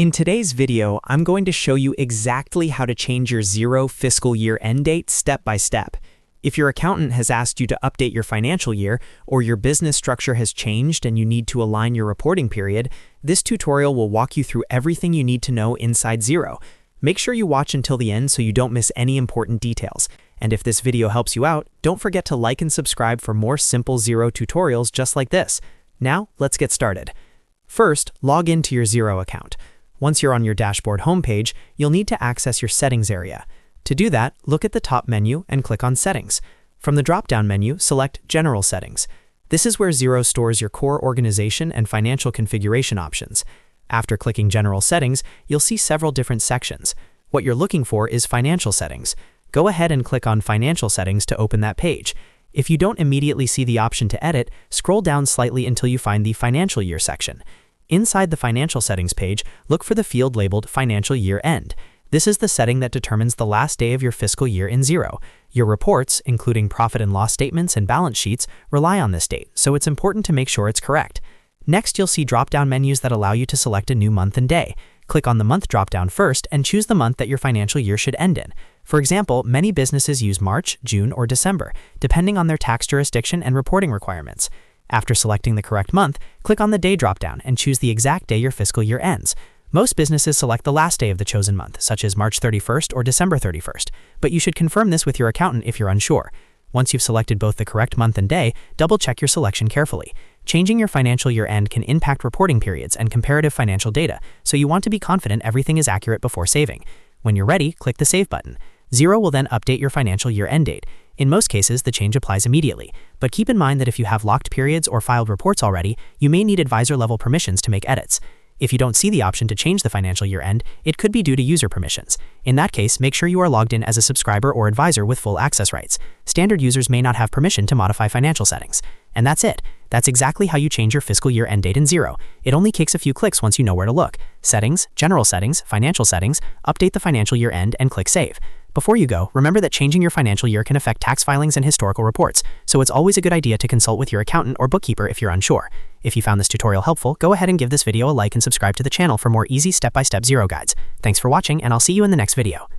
In today's video, I'm going to show you exactly how to change your Xero fiscal year end date step by step. If your accountant has asked you to update your financial year, or your business structure has changed and you need to align your reporting period, this tutorial will walk you through everything you need to know inside Xero. Make sure you watch until the end so you don't miss any important details. And if this video helps you out, don't forget to like and subscribe for more simple Xero tutorials just like this. Now, let's get started. First, log into your Xero account. Once you're on your dashboard homepage, you'll need to access your settings area. To do that, look at the top menu and click on Settings. From the drop-down menu, select General Settings. This is where Xero stores your core organization and financial configuration options. After clicking General Settings, you'll see several different sections. What you're looking for is Financial Settings. Go ahead and click on Financial Settings to open that page. If you don't immediately see the option to edit, scroll down slightly until you find the Financial Year section. Inside the Financial Settings page, look for the field labeled Financial Year End. This is the setting that determines the last day of your fiscal year in Xero. Your reports, including profit and loss statements and balance sheets, rely on this date, so it's important to make sure it's correct. Next, you'll see drop-down menus that allow you to select a new month and day. Click on the month drop-down first and choose the month that your financial year should end in. For example, many businesses use March, June, or December, depending on their tax jurisdiction and reporting requirements. After selecting the correct month, click on the day drop-down and choose the exact day your fiscal year ends. Most businesses select the last day of the chosen month, such as March 31st or December 31st, but you should confirm this with your accountant if you're unsure. Once you've selected both the correct month and day, double-check your selection carefully. Changing your financial year end can impact reporting periods and comparative financial data, so you want to be confident everything is accurate before saving. When you're ready, click the Save button. Xero will then update your financial year end date. In most cases, the change applies immediately, but keep in mind that if you have locked periods or filed reports already, you may need advisor-level permissions to make edits. If you don't see the option to change the financial year end, it could be due to user permissions. In that case, make sure you are logged in as a subscriber or advisor with full access rights. Standard users may not have permission to modify financial settings. And that's it. That's exactly how you change your fiscal year end date in Xero. It only takes a few clicks once you know where to look. Settings, General Settings, Financial Settings, update the financial year end, and click Save. Before you go, remember that changing your financial year can affect tax filings and historical reports, so it's always a good idea to consult with your accountant or bookkeeper if you're unsure. If you found this tutorial helpful, go ahead and give this video a like and subscribe to the channel for more easy step-by-step Xero guides. Thanks for watching, and I'll see you in the next video.